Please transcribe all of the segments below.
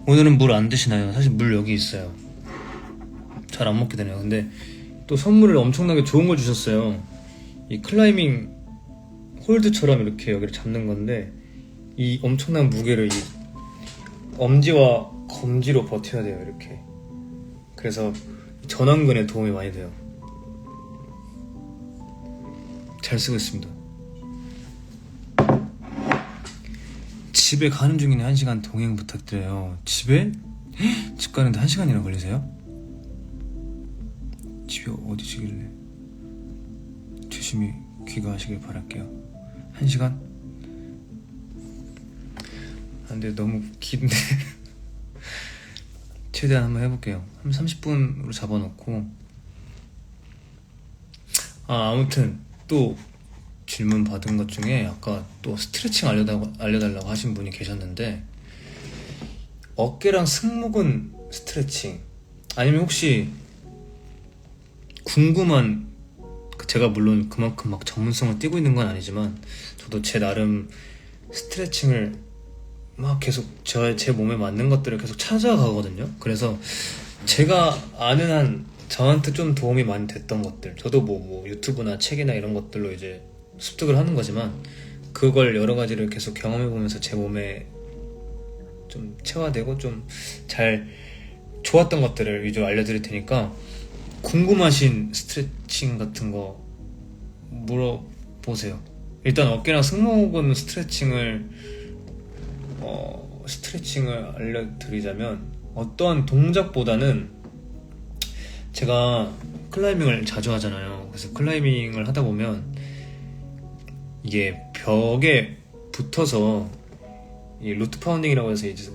오늘은 물 안 드시나요? 사실 물 여기 있어요. 잘 안 먹게 되네요. 근데 또 선물을 엄청나게 좋은 걸 주셨어요. 이 클라이밍 홀드처럼 이렇게 여기를 잡는 건데 이 엄청난 무게를 이 엄지와 검지로 버텨야 돼요. 이렇게. 그래서 전완근에 도움이 많이 돼요. 잘 쓰고 있습니다. 집에 가는 중이니 1시간 동행 부탁드려요. 집에? 집 가는데 1시간이나 걸리세요? 집이 어디시길래? 조심히 귀가하시길 바랄게요. 1시간? 근데 너무 긴데 최대한 한번 해볼게요. 한 30분으로 잡아놓고. 아무튼 또 질문 받은 것 중에 아까 또 스트레칭 알려달라고 하신 분이 계셨는데, 어깨랑 승모근 스트레칭 아니면 혹시 궁금한, 제가 물론 그만큼 막 전문성을 띄고 있는 건 아니지만 저도 제 나름 스트레칭을 막 계속 제 몸에 맞는 것들을 계속 찾아가거든요. 그래서 제가 아는 한 저한테 좀 도움이 많이 됐던 것들, 저도 뭐 유튜브나 책이나 이런 것들로 이제 습득을 하는 거지만 그걸 여러 가지를 계속 경험해 보면서 제 몸에 좀 체화되고 좀 잘 좋았던 것들을 위주로 알려드릴 테니까 궁금하신 스트레칭 같은 거 물어보세요. 일단 어깨랑 승모근 스트레칭을 알려드리자면, 어떠한 동작보다는 제가 클라이밍을 자주 하잖아요. 그래서 클라이밍을 하다 보면 이게 벽에 붙어서 이 루트 파운딩이라고 해서 이제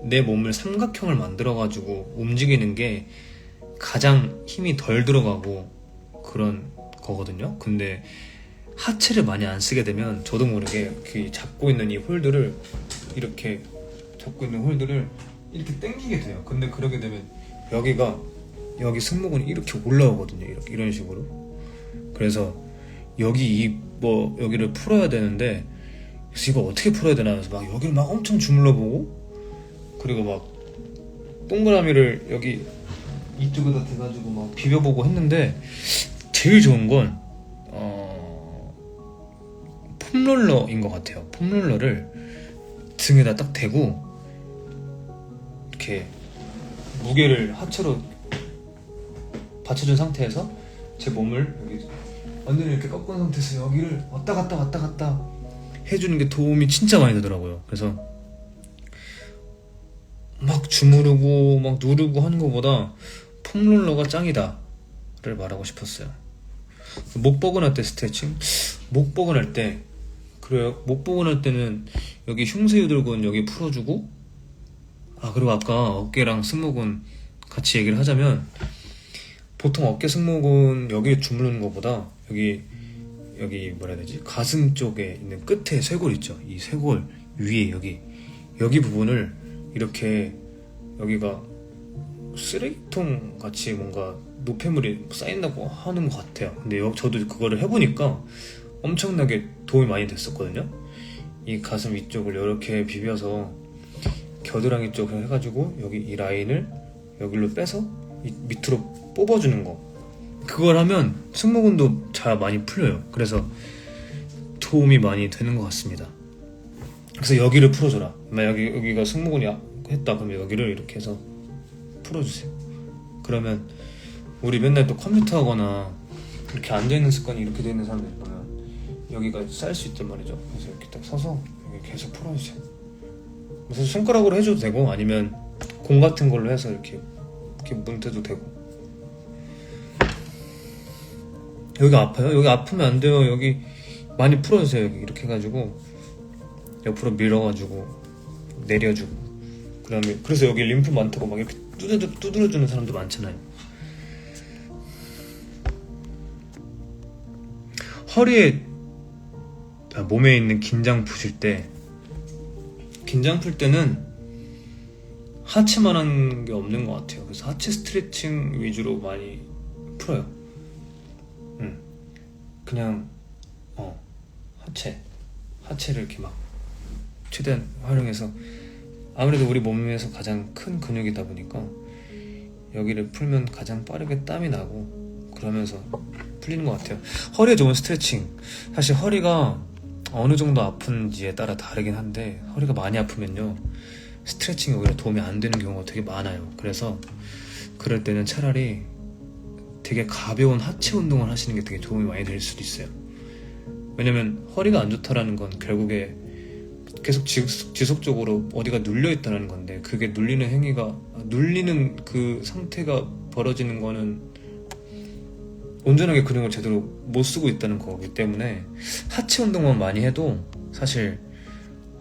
내 몸을 삼각형을 만들어가지고 움직이는 게 가장 힘이 덜 들어가고 그런 거거든요. 근데 하체를 많이 안 쓰게 되면 저도 모르게 그 잡고 있는 이 홀드를 이렇게 당기게 돼요. 근데 그러게 되면 여기 승모근이 이렇게 올라오거든요. 이런 식으로. 그래서 여기를 풀어야 되는데, 그래서 이거 어떻게 풀어야 되나 해서 막 여기를 막 엄청 주물러 보고, 그리고 막 동그라미를 여기 이쪽에다 대가지고 막 비벼보고 했는데, 제일 좋은 건 폼롤러인 것 같아요. 폼롤러를 등에다 딱 대고 이렇게 무게를 하체로 받쳐준 상태에서 제 몸을 여기 완전히 이렇게 꺾은 상태에서 여기를 왔다 갔다 해주는 게 도움이 진짜 많이 되더라고요. 그래서 막 주무르고 막 누르고 하는 것보다 폼롤러가 짱이다를 말하고 싶었어요. 목 뻐근할 때 스트레칭? 목 뻐근할 때, 그래요. 목 뻐근할 때는 여기 흉쇄유들근 여기 풀어주고, 그리고 아까 어깨랑 승모근 같이 얘기를 하자면, 보통 어깨 승모근 여기에 주무르는 것보다 여기 뭐라 해야 되지? 가슴 쪽에 있는 끝에 쇄골 있죠? 이 쇄골 위에 여기 부분을 이렇게, 여기가 쓰레기통 같이 뭔가 노폐물이 쌓인다고 하는 것 같아요. 근데 저도 그거를 해보니까 엄청나게 도움이 많이 됐었거든요. 이 가슴 위쪽을 이렇게 비벼서 겨드랑이 쪽을 해가지고 여기 이 라인을 여기로 빼서 밑으로 뽑아주는 거, 그걸 하면 승모근도 잘 많이 풀려요. 그래서 도움이 많이 되는 것 같습니다. 그래서 여기를 풀어줘라. 여기가 승모근이 했다 그러면 여기를 이렇게 해서 풀어주세요. 그러면 우리 맨날 또 컴퓨터 하거나 이렇게 앉아있는 습관이 이렇게 되어 있는 사람들 보면 여기가 쌓일 수 있단 말이죠. 그래서 이렇게 딱 서서 여기 계속 풀어주세요. 그래서 손가락으로 해줘도 되고, 아니면 공 같은 걸로 해서 이렇게 문대도 되고. 여기 아파요? 여기 아프면 안 돼요. 여기 많이 풀어주세요. 여기 이렇게 해가지고 옆으로 밀어가지고 내려주고, 그다음에 그래서 여기 림프 많다고 막 이렇게 두드려주는 사람도 많잖아요. 허리에, 몸에 있는 긴장 풀 때는 하체만 하는 게 없는 것 같아요. 그래서 하체 스트레칭 위주로 많이 풀어요. 그냥 하체를 이렇게 막 최대한 활용해서 아무래도 우리 몸에서 가장 큰 근육이다 보니까 여기를 풀면 가장 빠르게 땀이 나고 그러면서 풀리는 것 같아요. 허리에 좋은 스트레칭, 사실 허리가 어느 정도 아픈지에 따라 다르긴 한데 허리가 많이 아프면요 스트레칭이 오히려 도움이 안 되는 경우가 되게 많아요. 그래서 그럴 때는 차라리 되게 가벼운 하체 운동을 하시는 게 되게 도움이 많이 될 수도 있어요. 왜냐면 허리가 안 좋다라는 건 결국에 계속 지속적으로 어디가 눌려 있다는 건데, 그게 눌리는 그 상태가 벌어지는 거는 온전하게 근육을 제대로 못 쓰고 있다는 거기 때문에 하체 운동만 많이 해도 사실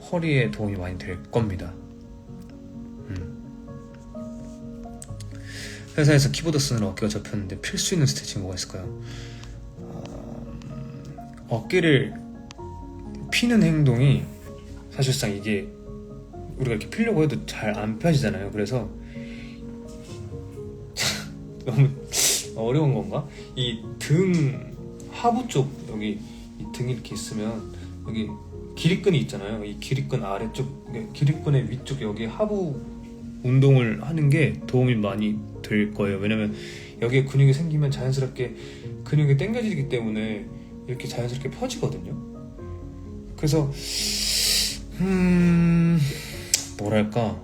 허리에 도움이 많이 될 겁니다. 회사에서 키보드 쓰느라 어깨가 접혔는데 필 수 있는 스트레칭 뭐가 있을까요? 어깨를 피는 행동이 사실상 이게 우리가 이렇게 피려고 해도 잘 안 펴지잖아요. 그래서 너무 어려운 건가? 이 등 하부 쪽, 여기 이 등이 이렇게 있으면 여기 기립근이 있잖아요. 이 기립근 아래쪽, 기립근의 위쪽 여기 하부 운동을 하는 게 도움이 많이 될 거예요. 왜냐면 여기에 근육이 생기면 자연스럽게 근육이 당겨지기 때문에 이렇게 자연스럽게 펴지거든요. 그래서 뭐랄까,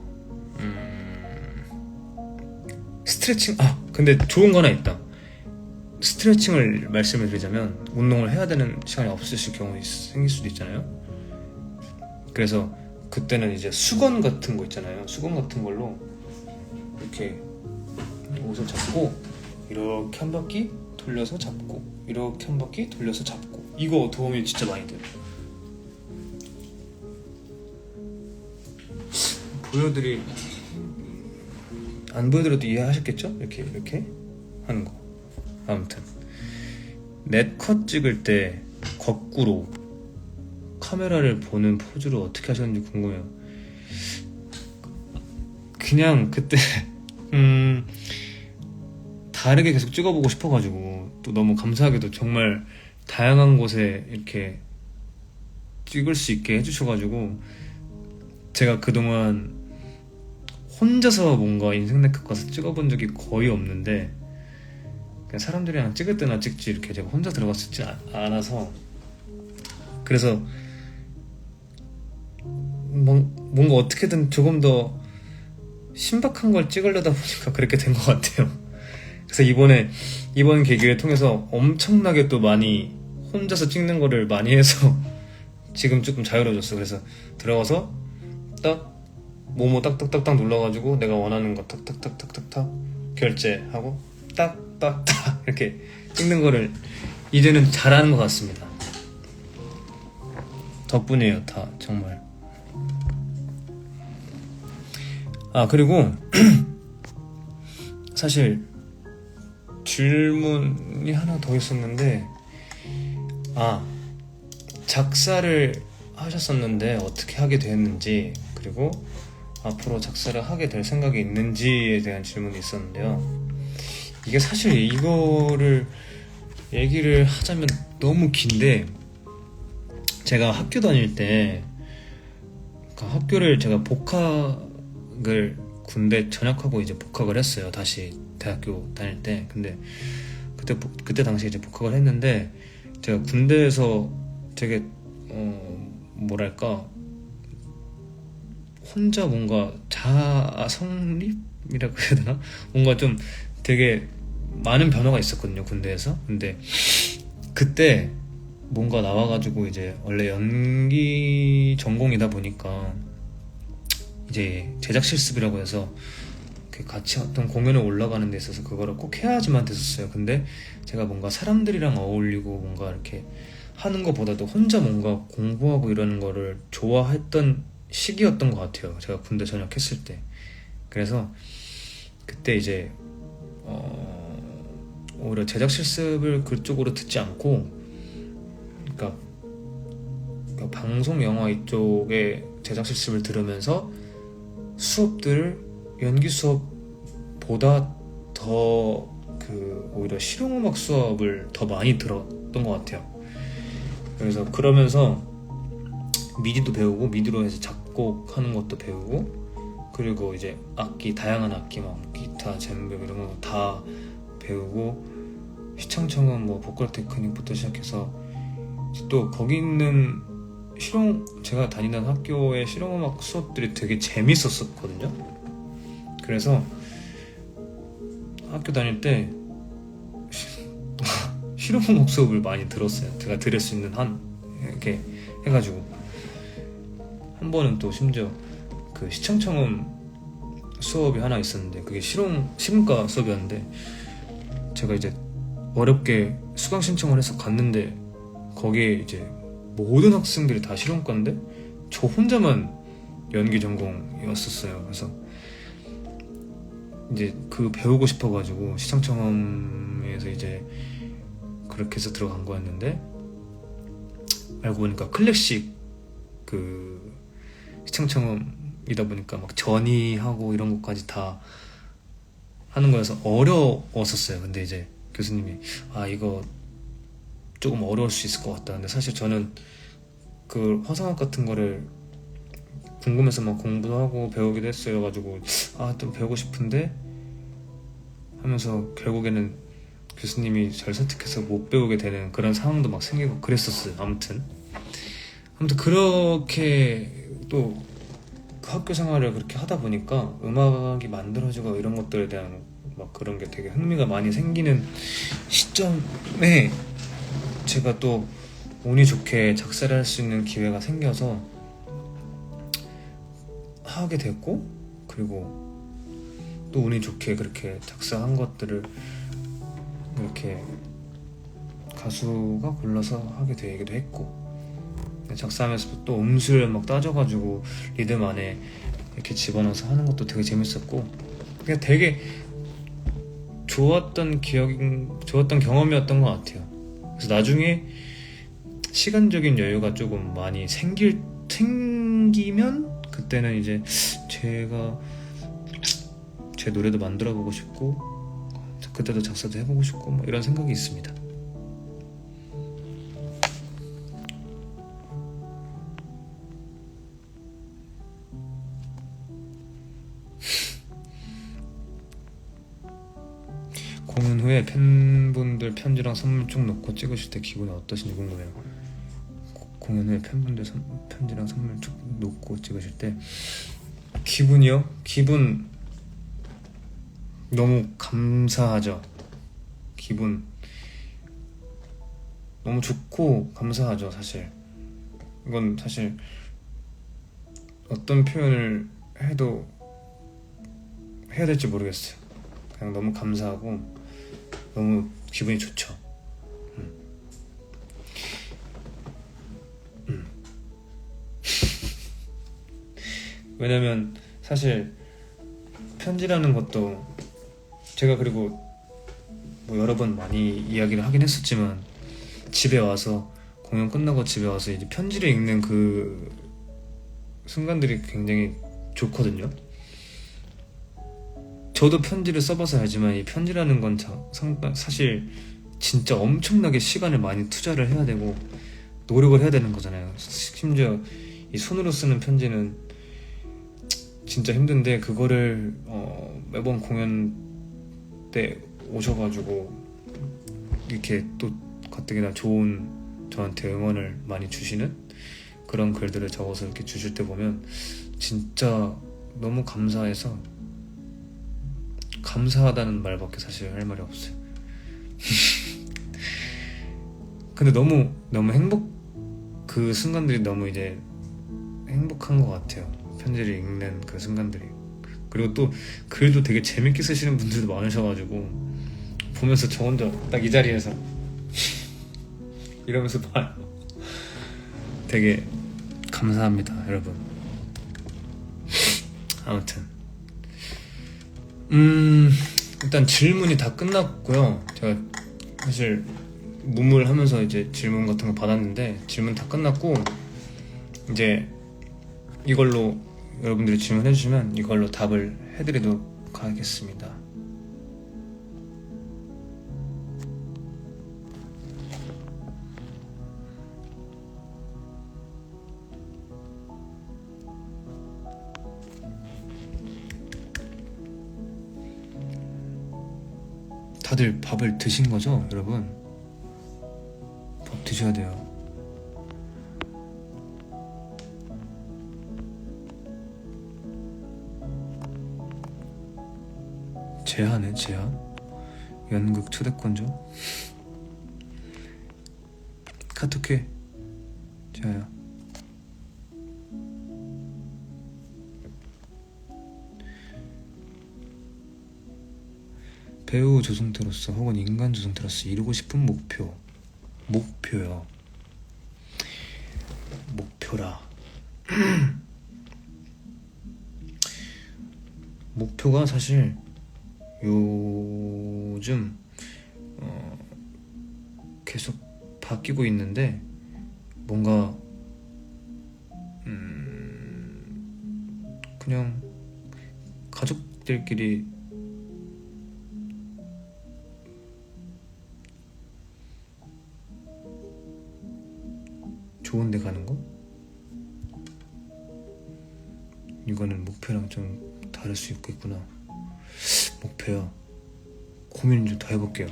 스트레칭, 근데 좋은 거 하나 있다. 스트레칭을 말씀을 드리자면 운동을 해야 되는 시간이 없으실 경우 생길 수도 있잖아요. 그래서 그때는 이제 수건 같은 거 있잖아요. 수건 같은 걸로 이렇게 옷을 잡고 이렇게 한 바퀴 돌려서 잡고 이렇게 한 바퀴 돌려서 잡고, 이거 도움이 진짜 많이 돼요. 안 보여드려도 이해하셨겠죠? 이렇게 하는 거. 아무튼 넷컷 찍을 때 거꾸로 카메라를 보는 포즈를 어떻게 하셨는지 궁금해요. 그냥 그때 다르게 계속 찍어보고 싶어가지고, 또 너무 감사하게도 정말 다양한 곳에 이렇게 찍을 수 있게 해주셔가지고, 제가 그동안 혼자서 뭔가 인생 네컷 가서 찍어본 적이 거의 없는데, 그냥 사람들이랑 찍을 때나 찍지 이렇게 제가 혼자 들어갔었지 않아서, 그래서 뭔가 어떻게든 조금 더 신박한 걸 찍으려다 보니까 그렇게 된 것 같아요. 그래서 이번 계기를 통해서 엄청나게 또 많이 혼자서 찍는 거를 많이 해서 지금 조금 자유로워졌어. 그래서 들어가서 딱 모모 딱딱딱딱 눌러가지고 내가 원하는 거 탁탁탁탁탁탁 결제하고 딱딱딱 이렇게 찍는 거를 이제는 잘하는 것 같습니다. 덕분이에요, 다 정말. 그리고 사실 질문이 하나 더 있었는데, 작사를 하셨었는데 어떻게 하게 됐는지, 그리고 앞으로 작사를 하게 될 생각이 있는지에 대한 질문이 있었는데요. 이게 사실 이거를 얘기를 하자면 너무 긴데, 제가 학교 다닐 때 학교를 제가 복학을, 군대 전역하고 이제 복학을 했어요. 다시 대학교 다닐 때. 근데 그때 당시에 이제 복학을 했는데, 제가 군대에서 되게 뭐랄까, 혼자 뭔가 자아 성립이라고 해야 되나? 뭔가 좀 되게 많은 변화가 있었거든요, 군대에서. 근데 그때 뭔가 나와가지고, 이제 원래 연기 전공이다 보니까 이제 제작 실습이라고 해서 같이 어떤 공연에 올라가는 데 있어서 그거를 꼭 해야지만 됐었어요. 근데 제가 뭔가 사람들이랑 어울리고 뭔가 이렇게 하는 것보다도 혼자 뭔가 공부하고 이러는 거를 좋아했던 시기였던 것 같아요, 제가 군대 전역했을 때. 그래서 그때 이제 오히려 제작 실습을 그쪽으로 듣지 않고, 그러니까 방송 영화 이쪽에 제작 실습을 들으면서 수업들을 연기 수업보다 더 오히려 실용음악 수업을 더 많이 들었던 것 같아요. 그러면서 미디도 배우고, 미디로 해서 작곡하는 것도 배우고, 그리고 이제 악기, 다양한 악기 막 기타, 젬베 이런 거 다 배우고, 시청청은 뭐 보컬 테크닉부터 시작해서 또 거기 있는 제가 다니는 학교의 실용음악 수업들이 되게 재밌었거든요. 그래서 학교 다닐 때 실용음악 수업을 많이 들었어요. 제가 들을 수 있는 한 이렇게 해가지고, 한 번은 또 심지어 그 시청청음 수업이 하나 있었는데, 그게 시음과 수업이었는데, 제가 이제 어렵게 수강 신청을 해서 갔는데, 거기에 이제 모든 학생들이 다 실용과인데 저 혼자만 연기 전공이었었어요. 그래서 이제 그 배우고 싶어가지고 시청청음에서 이제 그렇게 해서 들어간 거였는데, 알고 보니까 클래식 그 시청청음이다 보니까 막 전이하고 이런 것까지 다 하는 거여서 어려웠었어요. 근데 이제 교수님이 이거 조금 어려울 수 있을 것 같다. 근데 사실 저는 그 화성학 같은 거를 궁금해서 막 공부도 하고 배우기도 했어요. 가지고 좀 배우고 싶은데 하면서 결국에는 교수님이 절 설득해서 못 배우게 되는 그런 상황도 막 생기고 그랬었어요. 아무튼 그렇게 또 그 학교 생활을 그렇게 하다 보니까 음악이 만들어지고 이런 것들에 대한 막 그런 게 되게 흥미가 많이 생기는 시점에 제가 또 운이 좋게 작사를 할 수 있는 기회가 생겨서 하게 됐고, 그리고 또 운이 좋게 그렇게 작사한 것들을 이렇게 가수가 골라서 하게 되기도 했고, 작사하면서 또 음수를 막 따져가지고 리듬 안에 이렇게 집어넣어서 하는 것도 되게 재밌었고, 그냥 되게 좋았던 경험이었던 것 같아요. 그래서 나중에 시간적인 여유가 조금 많이 생기면 그때는 이제 제가 제 노래도 만들어보고 싶고, 그때도 작사도 해보고 싶고 뭐 이런 생각이 있습니다. 공연 후에 팬분들 편지랑 선물 쭉 넣고 찍으실 때 기분이 어떠신지 궁금해요. 공연 후에 팬분들 편지랑 선물 쭉 놓고 찍으실 때 기분이요? 기분 너무 감사하죠. 기분 너무 좋고 감사하죠. 사실 이건 사실 어떤 표현을 해도 해야 될지 모르겠어요. 그냥 너무 감사하고 너무 기분이 좋죠. 왜냐면 사실 편지라는 것도 제가 그리고 뭐 여러 번 많이 이야기를 하긴 했었지만, 집에 와서 공연 끝나고 집에 와서 이제 편지를 읽는 그 순간들이 굉장히 좋거든요. 저도 편지를 써봐서 알지만 이 편지라는 건 사실 진짜 엄청나게 시간을 많이 투자를 해야 되고 노력을 해야 되는 거잖아요. 심지어 이 손으로 쓰는 편지는 진짜 힘든데, 그거를 매번 공연 때 오셔가지고 이렇게 또 가뜩이나 좋은 저한테 응원을 많이 주시는 그런 글들을 적어서 이렇게 주실 때 보면 진짜 너무 감사해서, 감사하다는 말밖에 사실 할 말이 없어요. 근데 너무 그 순간들이 너무 이제 행복한 것 같아요. 편지를 읽는 그 순간들이. 그리고 또 글도 되게 재밌게 쓰시는 분들도 많으셔가지고 보면서 저 혼자 딱 이 자리에서 이러면서 봐요. 되게 감사합니다, 여러분. 아무튼 일단 질문이 다 끝났고요. 제가 사실 무물하면서 이제 질문 같은 거 받았는데 질문 다 끝났고, 이제 이걸로 여러분들이 질문해 주시면 이걸로 답을 해드리도록 하겠습니다. 다들 밥을 드신 거죠, 여러분? 밥 드셔야 돼요. 제하네, 제하. 연극 초대권죠. 카톡해, 제하야. 배우 조성태로서 혹은 인간 조성태로서 이루고 싶은 목표요. 목표라. 목표가 사실 요즘 계속 바뀌고 있는데 뭔가 그냥 가족들끼리 좋은 데 가는 거? 이거는 목표랑 좀 다를 수 있겠구나. 목표요. 고민 좀 더 해볼게요.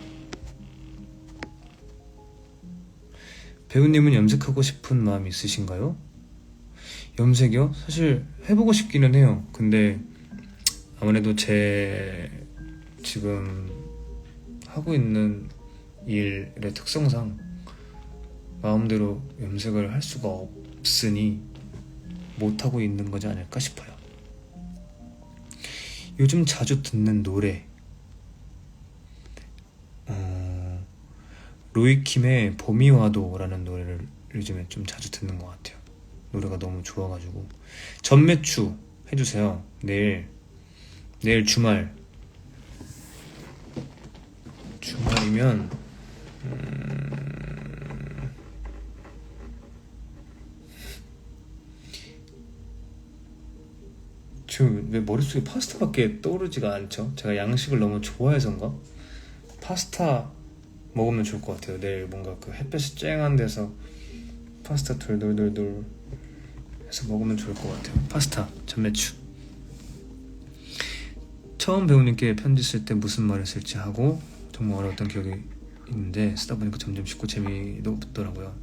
배우님은 염색하고 싶은 마음이 있으신가요? 염색이요? 사실 해보고 싶기는 해요. 근데 아무래도 제 지금 하고 있는 일의 특성상 마음대로 염색을 할 수가 없으니 못하고 있는 거지 않을까 싶어요. 요즘 자주 듣는 노래 로이킴의 봄이 와도라는 노래를 요즘에 좀 자주 듣는 것 같아요. 노래가 너무 좋아가지고. 전매추 해주세요. 내일 주말이면 지금 왜 머릿속에 파스타밖에 떠오르지가 않죠? 제가 양식을 너무 좋아해서인가? 파스타 먹으면 좋을 것 같아요. 내일 뭔가 그 햇볕이 쨍한 데서 파스타 돌돌돌돌 해서 먹으면 좋을 것 같아요. 파스타, 전매추. 처음 배우님께 편지 쓸 때 무슨 말을 쓸지 하고 정말 어려웠던 기억이 있는데 쓰다 보니까 점점 쉽고 재미도 붙더라고요.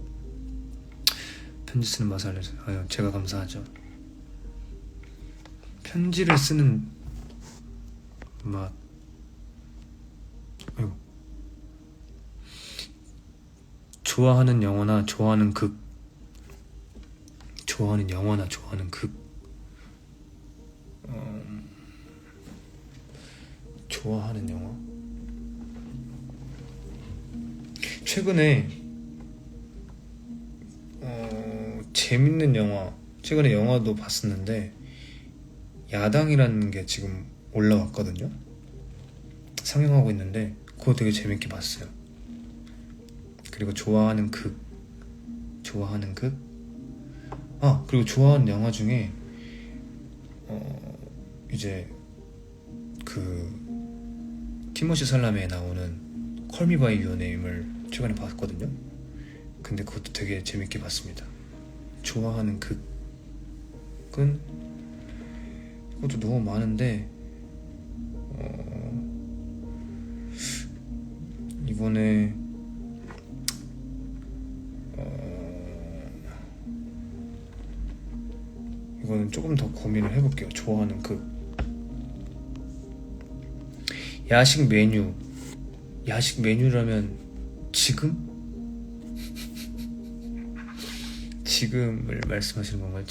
편지 쓰는 맛을 알려줘요. 제가 감사하죠. 편지를 쓰는 맛. 아이고. 좋아하는 영화나 좋아하는 극. 좋아하는 영화나 좋아하는 극. 좋아하는 영화. 최근에 재밌는 영화. 최근에 영화도 봤었는데 야당이라는 게 지금 올라왔거든요. 상영하고 있는데 그거 되게 재밌게 봤어요. 그리고 좋아하는 극. 그리고 좋아하는 영화 중에 이제 그 티모시 살라메에 나오는 Call Me By Your Name을 최근에 봤거든요. 근데 그것도 되게 재밌게 봤습니다. 좋아하는 극은 그것도 너무 많은데 이번에 이거는 조금 더 고민을 해볼게요. 좋아하는 극. 야식 메뉴라면 지금? 지금을 말씀하시는 건가요?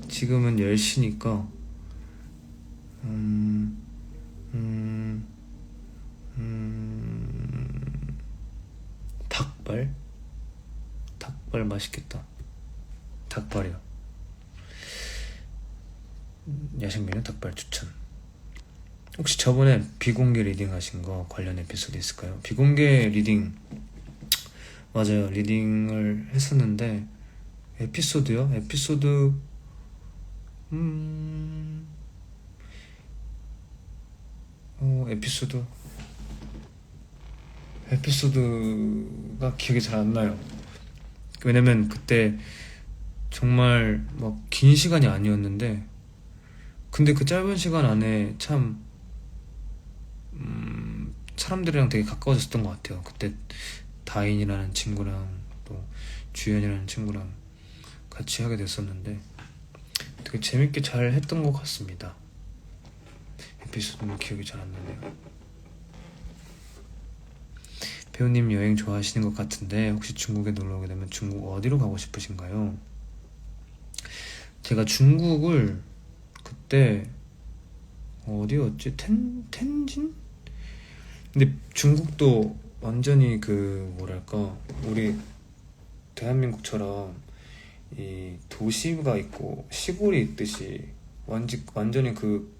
지금은 10시니까 닭발 맛있겠다. 닭발이요. 야식 메뉴 닭발 추천. 혹시 저번에 비공개 리딩 하신 거 관련 에피소드 있을까요? 비공개 리딩 맞아요. 리딩을 했었는데 에피소드요? 에피소드가 기억이 잘 안 나요. 왜냐면 그때 정말 막 긴 시간이 아니었는데 근데 그 짧은 시간 안에 참 사람들이랑 되게 가까워졌던 것 같아요. 그때 다인이라는 친구랑 또 주연이라는 친구랑 같이 하게 됐었는데 되게 재밌게 잘 했던 것 같습니다. 에피소드는 기억이 잘 안 나네요. 배우님 여행 좋아하시는 것 같은데 혹시 중국에 놀러 오게 되면 중국 어디로 가고 싶으신가요? 제가 중국을 그때 어디였지? 텐진? 근데 중국도 완전히 그 뭐랄까 우리 대한민국처럼 이 도시가 있고 시골이 있듯이 완전히 그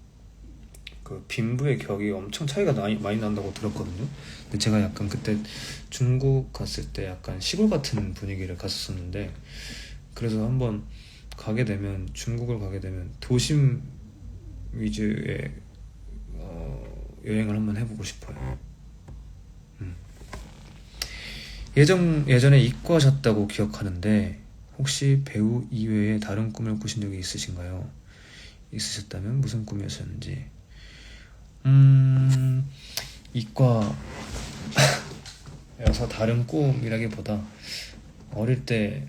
빈부의 격이 엄청 차이가 많이 난다고 들었거든요. 근데 제가 약간 그때 중국 갔을 때 약간 시골 같은 분위기를 갔었었는데 그래서 한번 중국을 가게 되면 도심 위주의 여행을 한번 해보고 싶어요. 예전에 이과셨다고 기억하는데 혹시 배우 이외에 다른 꿈을 꾸신 적이 있으신가요? 있으셨다면 무슨 꿈이었는지. 이과여서 다른 꿈이라기보다 어릴 때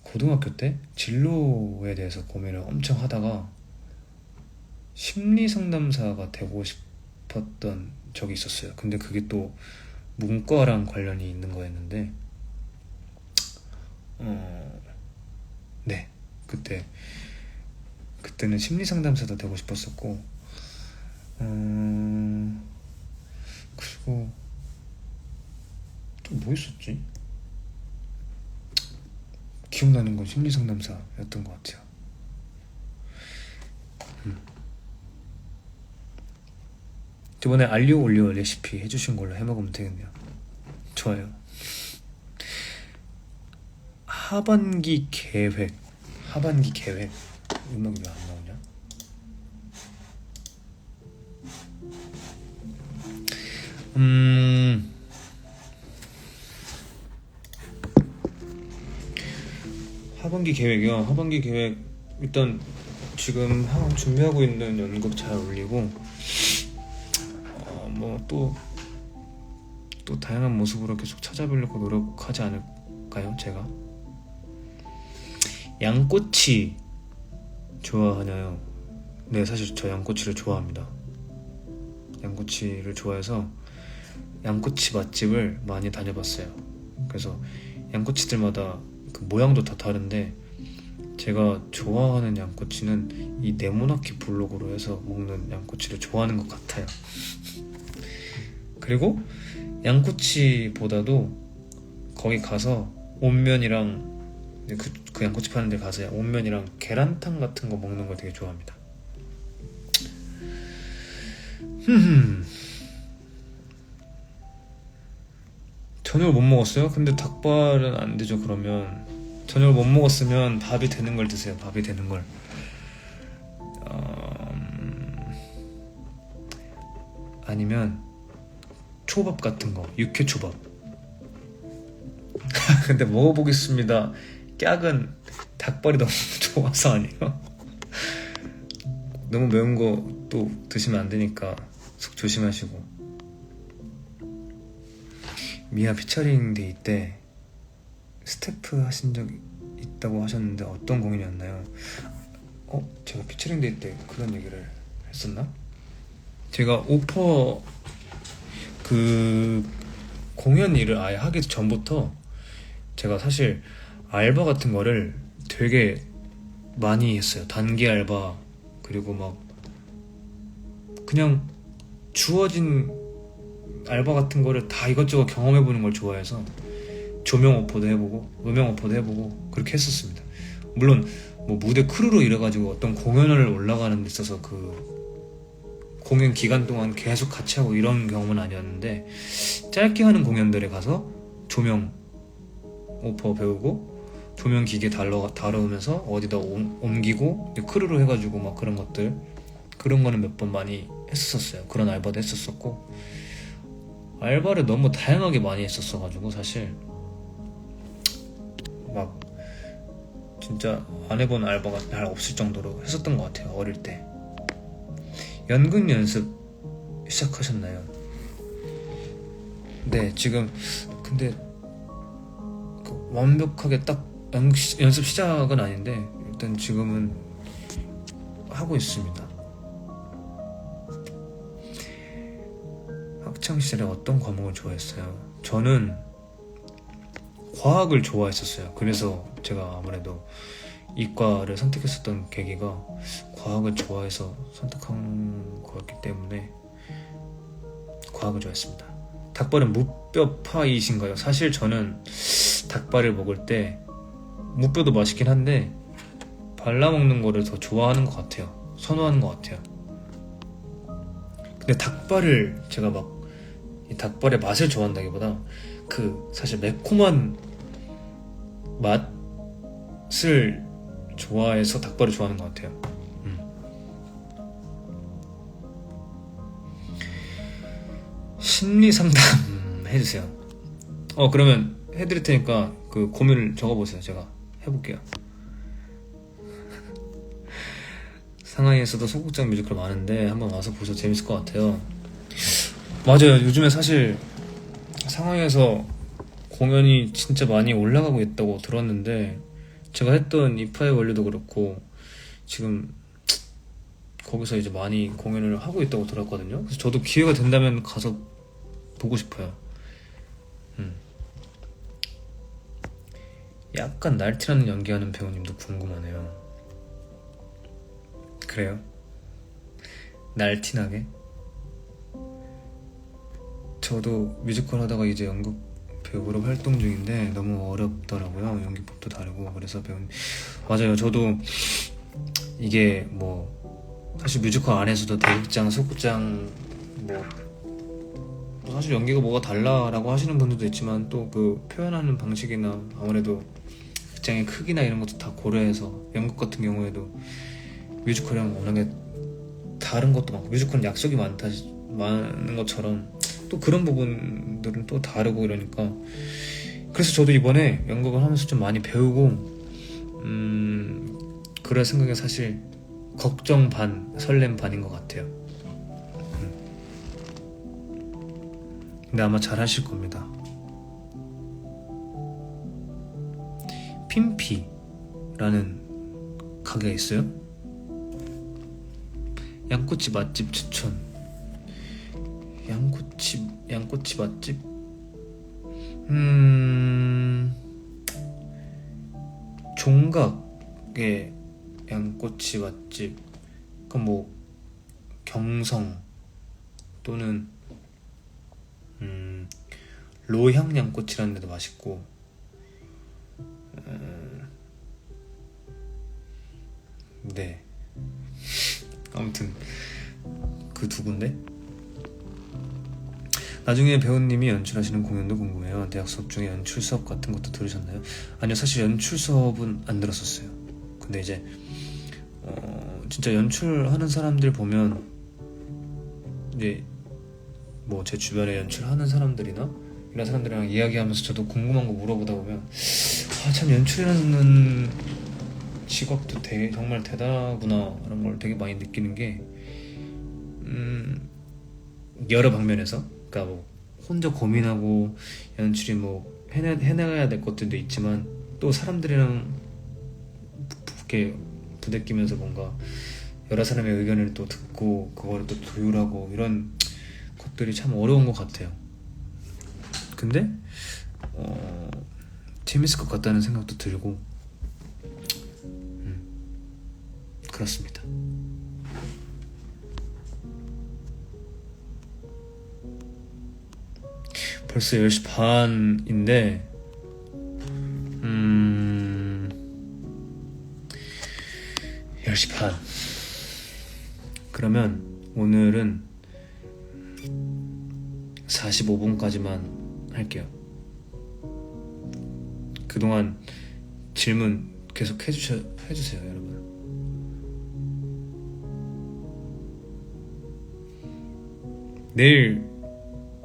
고등학교 때 진로에 대해서 고민을 엄청 하다가 심리상담사가 되고 싶었던 적이 있었어요. 근데 그게 또 문과랑 관련이 있는 거였는데 네, 그때는 심리상담사도 되고 싶었었고 그리고 또 뭐 있었지? 기억나는 건 심리상담사였던 것 같아요. 이번에 알리오 올리오 레시피 해주신 걸로 해먹으면 되겠네요. 좋아요. 하반기 계획 음악이 왜 안 나오냐? 하반기 계획이요. 하반기 계획 일단 지금 준비하고 있는 연극 잘 올리고 뭐 또 다양한 모습으로 계속 찾아보려고 노력하지 않을까요? 제가 양꼬치 좋아하나요? 네, 사실 저 양꼬치를 좋아합니다. 양꼬치를 좋아해서 양꼬치 맛집을 많이 다녀봤어요. 그래서 양꼬치들마다 그 모양도 다 다른데 제가 좋아하는 양꼬치는 이 네모나키 블록으로 해서 먹는 양꼬치를 좋아하는 것 같아요. 그리고 양꼬치보다도 거기 가서 온면이랑 그 양꼬치 파는 데 가서 온면이랑 계란탕 같은 거 먹는 걸 되게 좋아합니다. 저녁을 못 먹었어요? 근데 닭발은 안 되죠. 그러면 저녁을 못 먹었으면 밥이 되는 걸 드세요. 밥이 되는 걸. 아니면 초밥 같은 거, 육회초밥. 근데 먹어보겠습니다. 깍은 닭발이 너무 좋아서 아니에요? 너무 매운 거 또 드시면 안 되니까 속 조심하시고. 미아 피처링 데이 때 스태프 하신 적 있다고 하셨는데 어떤 공연이었나요? 제가 피처링 데이 때 그런 얘기를 했었나? 제가 오퍼 그 공연 일을 아예 하기 전부터 제가 사실 알바 같은 거를 되게 많이 했어요. 단기 알바, 그리고 막 그냥 주어진 알바 같은 거를 다 이것저것 경험해보는 걸 좋아해서 조명 오퍼도 해보고 음영 오퍼도 해보고 그렇게 했었습니다. 물론 뭐 무대 크루로 일해가지고 어떤 공연을 올라가는 데 있어서 그 공연 기간 동안 계속 같이 하고 이런 경험은 아니었는데 짧게 하는 공연들에 가서 조명 오퍼 배우고 조명 기계 다루면서 어디다 옮기고 크루로 해가지고 막 그런 것들, 그런 거는 몇 번 많이 했었어요. 그런 알바도 했었었고 알바를 너무 다양하게 많이 했었어가지고 사실 막 진짜 안 해본 알바가 잘 없을 정도로 했었던 것 같아요. 어릴 때. 연극 연습 시작하셨나요? 네, 지금 근데 완벽하게 딱 연습 시작은 아닌데 일단 지금은 하고 있습니다. 학창 시절에 어떤 과목을 좋아했어요? 저는 과학을 좋아했었어요. 그래서 제가 아무래도 이과를 선택했었던 계기가 과학을 좋아해서 선택한 거였기 때문에 과학을 좋아했습니다. 닭발은 무뼈파이신가요? 사실 저는 닭발을 먹을 때 무뼈도 맛있긴 한데 발라먹는 거를 더 좋아하는 것 같아요. 선호하는 것 같아요. 근데 닭발을 제가 막 이 닭발의 맛을 좋아한다기보다 사실 매콤한 맛을 좋아해서 닭발을 좋아하는 것 같아요. 심리 상담 해주세요. 그러면 해드릴 테니까 그 고민을 적어보세요. 제가 해볼게요. 상하이에서도 소극장 뮤지컬 많은데 한번 와서 보셔도 재밌을 것 같아요. 맞아요. 요즘에 사실 상하이에서 공연이 진짜 많이 올라가고 있다고 들었는데 제가 했던 이파의 원료도 그렇고 지금 거기서 이제 많이 공연을 하고 있다고 들었거든요. 그래서 저도 기회가 된다면 가서 보고 싶어요. 약간 날티나는 연기하는 배우님도 궁금하네요. 그래요? 날티나게? 저도 뮤지컬 하다가 이제 연극 배우로 활동 중인데 너무 어렵더라고요. 연기법도 다르고. 그래서 맞아요. 저도 이게 뭐 사실 뮤지컬 안에서도 대극장, 소극장 뭐 사실 연기가 뭐가 달라라고 하시는 분들도 있지만 또 그 표현하는 방식이나 아무래도 극장의 크기나 이런 것도 다 고려해서 연극 같은 경우에도 뮤지컬이랑 워낙에 다른 것도 많고 뮤지컬은 약속이 많은 것처럼 또 그런 부분들은 또 다르고 이러니까 그래서 저도 이번에 연극을 하면서 좀 많이 배우고 그럴 생각에 사실 걱정 반 설렘 반인 것 같아요. 근데 아마 잘 하실 겁니다. 핀피라는 가게가 있어요? 양꼬치 맛집 추천. 양꼬치 맛집? 종각의 양꼬치 맛집. 그럼 뭐 경성 또는 로향 양꼬치라는 데도 맛있고 네 아무튼 그 두 군데. 나중에 배우님이 연출하시는 공연도 궁금해요. 대학 수업 중에 연출 수업 같은 것도 들으셨나요? 아니요, 사실 연출 수업은 안 들었었어요. 근데 이제 진짜 연출하는 사람들 보면 이제 뭐 제 주변에 연출하는 사람들이나 이런 사람들이랑 이야기하면서 저도 궁금한 거 물어보다 보면 참 연출이라는 직업도 정말 대단하구나 라는 걸 되게 많이 느끼는 게 여러 방면에서 그러니까 뭐 혼자 고민하고 연출이 뭐 해나가야 될 것들도 있지만 또 사람들이랑 이렇게 부대끼면서 뭔가 여러 사람의 의견을 또 듣고 그거를 또 조율하고 이런 것들이 참 어려운 것 같아요. 근데 재밌을 것 같다는 생각도 들고 그렇습니다. 벌써 10시 반인데 10시 반. 그러면 오늘은 45분까지만 할게요. 그동안 질문 계속 해주세요, 여러분. 내일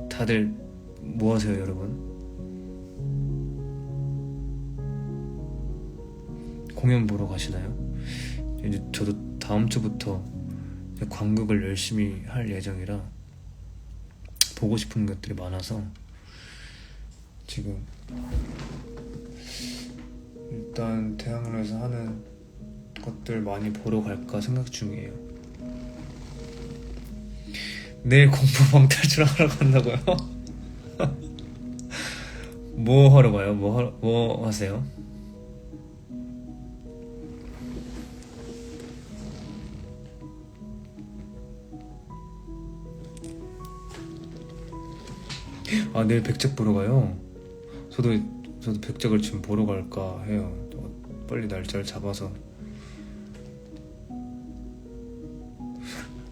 다들 뭐 하세요, 여러분? 공연 보러 가시나요? 이제 저도 다음 주부터 관극을 열심히 할 예정이라 보고 싶은 것들이 많아서 지금 일단 대학로에서 하는 것들 많이 보러 갈까 생각 중이에요. 내일 공부 방탈출 하러 간다고요? 뭐 하러 가요? 뭐 하세요? 아, 내일 백작 보러 가요? 저도 백작을 지금 보러 갈까 해요. 빨리 날짜를 잡아서.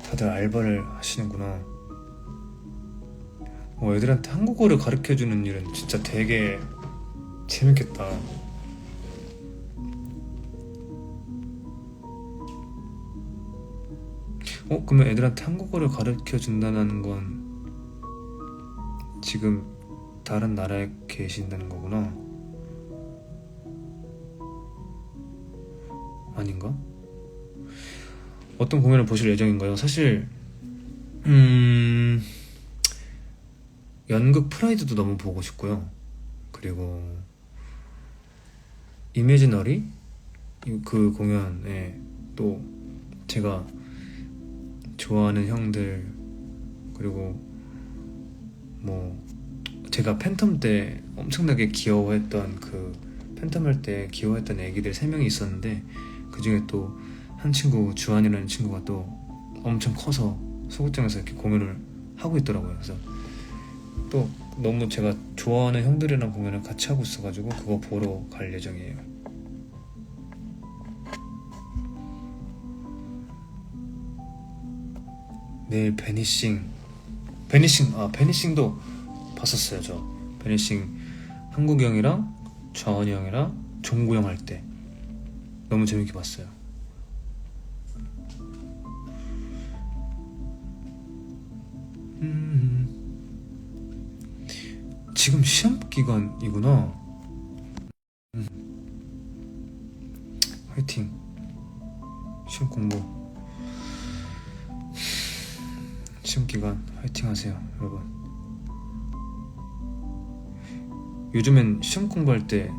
다들 알바를 하시는구나. 애들한테 한국어를 가르쳐주는 일은 진짜 되게 재밌겠다. 그러면 애들한테 한국어를 가르쳐준다는 건 지금 다른 나라에 계신다는 거구나. 아닌가? 어떤 공연을 보실 예정인가요? 사실 연극 프라이드도 너무 보고 싶고요. 그리고 이매지너리 그 공연에 또 제가 좋아하는 형들, 그리고 뭐 제가 팬텀 때 엄청나게 귀여워했던 그 팬텀 할 때 귀여워했던 애기들 3명이 있었는데, 그 중에 또 한 친구, 주한이라는 친구가 또 엄청 커서 소극장에서 이렇게 공연을 하고 있더라고요. 그래서 또 너무 제가 좋아하는 형들이랑 공연을 같이 하고 있어가지고 그거 보러 갈 예정이에요. 내일 베니싱도 봤었어요. 저 베니싱 한국이 형이랑 좌원이 형이랑 종구 형 할 때 너무 재밌게 봤어요. 지금 시험 기간이구나. 화이팅. 시험 공부, 시험 기간 화이팅 하세요, 여러분. 요즘엔 시험 공부할 때,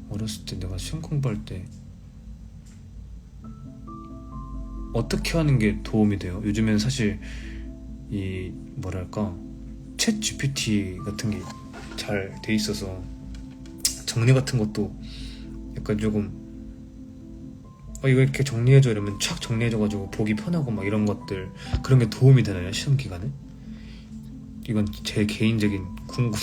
어렸을 때 내가 시험 공부할 때 어떻게 하는 게 도움이 돼요? 요즘엔 사실 이 뭐랄까 챗 GPT 같은 게 잘 돼 있어서 정리 같은 것도 약간 조금 이거 이렇게 정리해줘 이러면 촥 정리해줘가지고 보기 편하고 막 이런 것들, 그런 게 도움이 되나요, 시험 기간에? 이건 제 개인적인 궁금.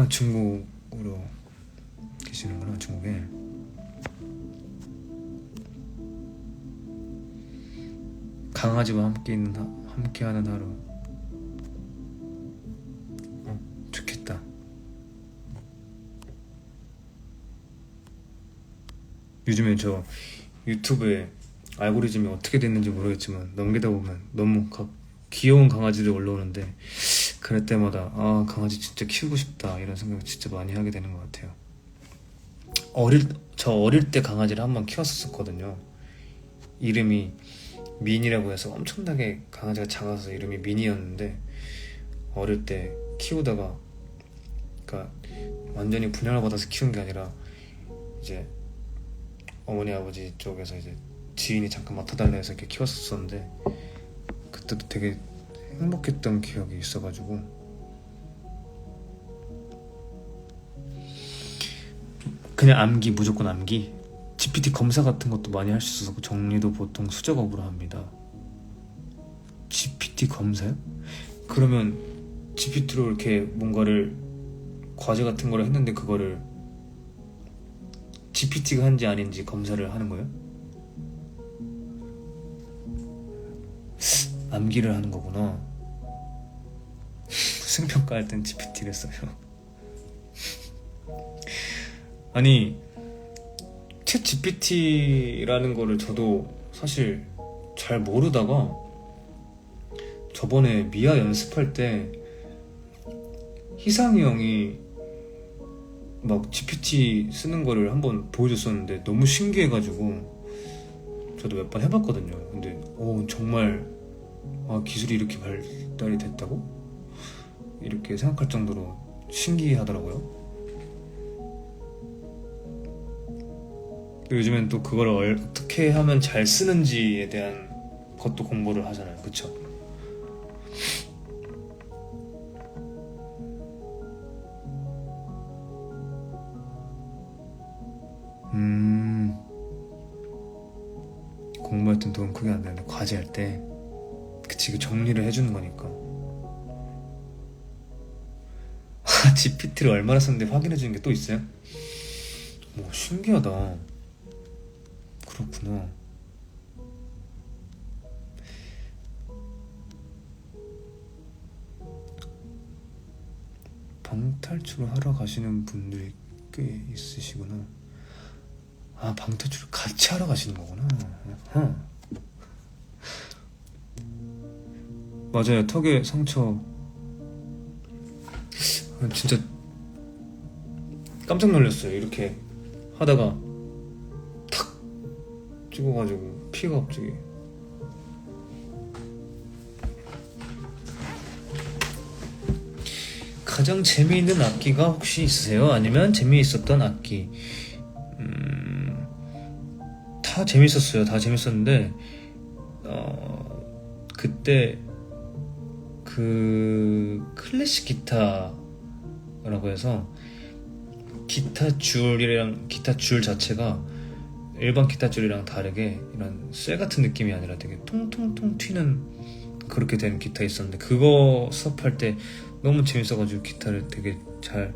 중국으로 계시는구나. 중국에. 강아지와 함께하는 하루. 좋겠다. 요즘에 저 유튜브에 알고리즘이 어떻게 됐는지 모르겠지만 넘기다 보면 너무 귀여운 강아지들 올라오는데, 그럴 때마다 강아지 진짜 키우고 싶다 이런 생각을 진짜 많이 하게 되는 것 같아요. 저 어릴 때 강아지를 한번 키웠었거든요. 이름이 민이라고 해서 엄청나게 강아지가 작아서 이름이 민이었는데, 어릴 때 키우다가, 그러니까 완전히 분양을 받아서 키운 게 아니라 이제 어머니 아버지 쪽에서 이제 지인이 잠깐 맡아달라 해서 이렇게 키웠었는데, 그때도 되게 행복했던 기억이 있어가지고. 그냥 무조건 암기. GPT 검사 같은 것도 많이 할 수 있어서 정리도 보통 수작업으로 합니다. GPT 검사요? 그러면 GPT로 이렇게 뭔가를 과제 같은 거를 했는데 그거를 GPT가 한지 아닌지 검사를 하는 거예요? 암기를 하는 거구나. 승평가 할 땐 GPT를 써요. 아니, 챗 GPT라는 거를 저도 사실 잘 모르다가 저번에 미아 연습할 때 희상이 형이 막 GPT 쓰는 거를 한번 보여줬었는데 너무 신기해가지고 저도 몇 번 해봤거든요. 근데 정말 기술이 이렇게 발달이 됐다고? 이렇게 생각할 정도로 신기하더라고요. 요즘엔 또 그걸 어떻게 하면 잘 쓰는지에 대한 것도 공부를 하잖아요. 그쵸? 공부할 땐 도움 크게 안 되는데 과제할 때 그치, 그 정리를 해주는 거니까. GPT를 얼마나 썼는데 확인해주는 게 또 있어요? 신기하다. 그렇구나. 방탈출을 하러 가시는 분들이 꽤 있으시구나. 방탈출을 같이 하러 가시는 거구나. 맞아요. 턱에 상처 진짜 깜짝 놀랐어요. 이렇게 하다가 탁 찍어가지고 피가 갑자기. 가장 재미있는 악기가 혹시 있으세요? 아니면 재미있었던 악기? 다 재밌었어요. 다 재밌었는데 그때 그 클래식 기타라고 해서 기타 줄 자체가 일반 기타 줄이랑 다르게 이런 쇠 같은 느낌이 아니라 되게 통통통 튀는 그렇게 된 기타 있었는데, 그거 수업할 때 너무 재밌어가지고 기타를 되게 잘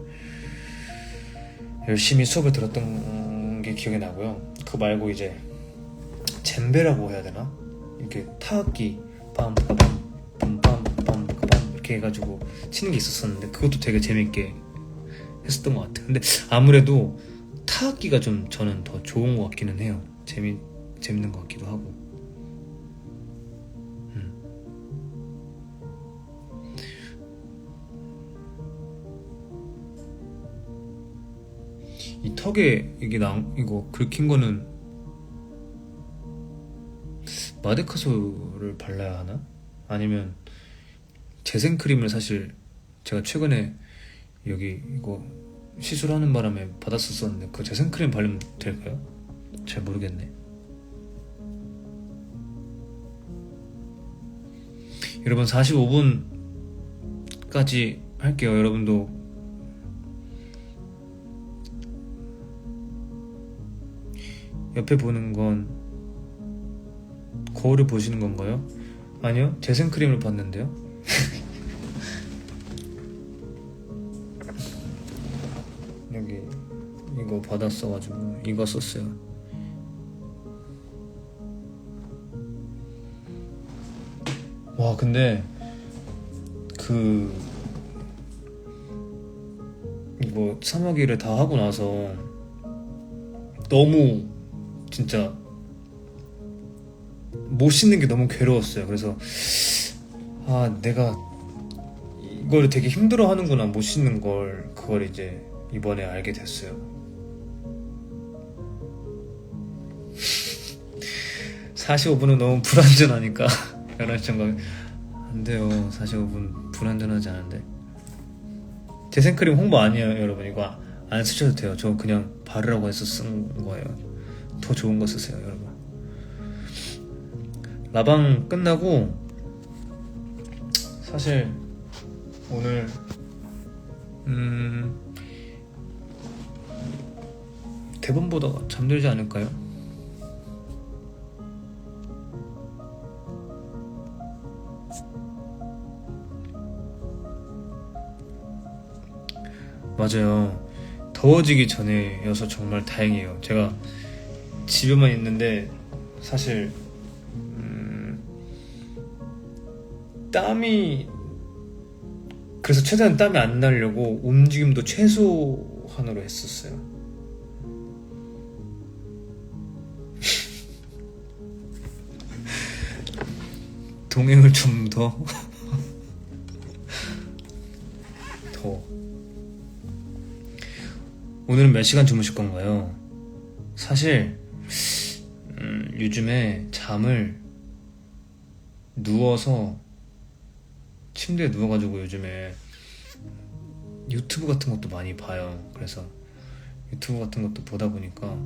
열심히 수업을 들었던 게 기억이 나고요. 그거 말고 이제 젬베라고 해야 되나? 이렇게 타악기 빰빰빰빰빰빰 이렇게 해가지고 치는 게 있었었는데, 그것도 되게 재밌게 했었던 것 같아요. 근데 아무래도 타악기가 좀 저는 더 좋은 것 같기는 해요. 재밌는 것 같기도 하고. 이 턱에 이거 긁힌 거는 마데카소를 발라야 하나? 아니면 재생크림을, 사실 제가 최근에 여기 이거 시술하는 바람에 받았었는데 그 재생크림 바르면 될까요? 잘 모르겠네. 여러분 45분까지 할게요. 여러분도 옆에 보는 건 거울을 보시는 건가요? 아니요, 재생크림을 봤는데요. 여기 이거 받았어가지고 이거 썼어요. 와, 근데 이거 사마귀를 다 하고 나서 너무 진짜 못 씻는 게 너무 괴로웠어요. 그래서 내가 이걸 되게 힘들어 하는구나, 못 씻는 걸. 그걸 이제 이번에 알게 됐어요. 45분은 너무 불안전하니까 11시 정각 안 돼요. 45분 불안전하지 않은데. 재생크림 홍보 아니에요, 여러분. 이거 안 쓰셔도 돼요. 저 그냥 바르라고 해서 쓴 거예요. 더 좋은 거 쓰세요, 여러분. 라방 끝나고 사실 오늘 대본 보다가 잠들지 않을까요? 맞아요. 더워지기 전에여서 정말 다행이에요. 제가 집에만 있는데 사실 그래서 최대한 땀이 안 나려고 움직임도 최소한으로 했었어요. 동행을 좀 더 오늘은 몇 시간 주무실 건가요? 사실 요즘에 잠을 누워서 침대에 누워가지고 요즘에 유튜브 같은 것도 많이 봐요. 그래서 유튜브 같은 것도 보다 보니까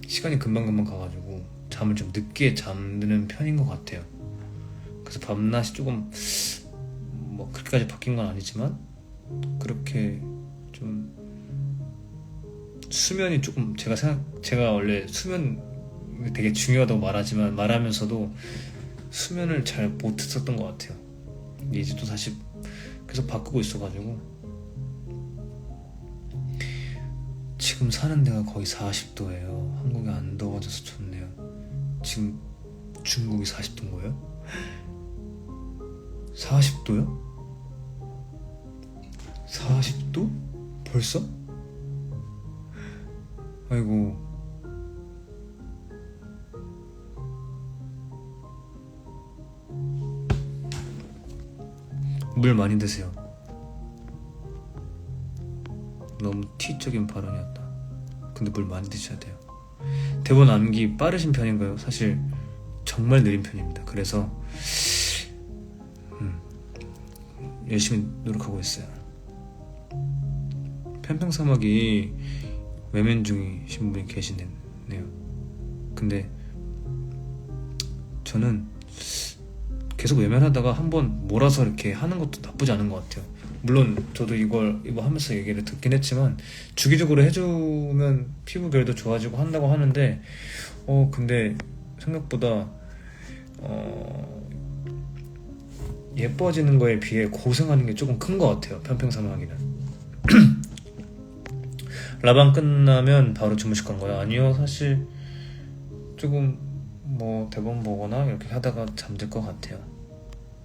시간이 금방금방 가가지고 잠을 좀 늦게 잠드는 편인 것 같아요. 그래서 밤낮이 조금 뭐 그렇게까지 바뀐 건 아니지만 그렇게 좀 수면이 조금 제가 원래 수면 되게 중요하다고 말하면서도 수면을 잘 못했었던 것 같아요. 이제 또 다시 계속 바꾸고 있어가지고 지금 사는 데가 거의 40도예요. 한국이 안 더워져서 좋네요. 지금 중국이 40도인 거예요? 40도요? 40도? 벌써? 아이고. 물 많이 드세요. 너무 T적인 발언이었다. 근데 물 많이 드셔야 돼요. 대본 암기 빠르신 편인가요? 사실 정말 느린 편입니다. 그래서 열심히 노력하고 있어요. 편평사막이 외면 중이신 분이 계시네요. 근데 저는 계속 외면하다가 한번 몰아서 이렇게 하는 것도 나쁘지 않은 것 같아요. 물론 저도 이거 하면서 얘기를 듣긴 했지만 주기적으로 해주면 피부 결도 좋아지고 한다고 하는데 근데 생각보다 예뻐지는 거에 비해 고생하는 게 조금 큰 것 같아요. 편평사막이는. 라방 끝나면 바로 주무실 건가요? 아니요, 사실 조금 뭐 대본 보거나 이렇게 하다가 잠들 것 같아요.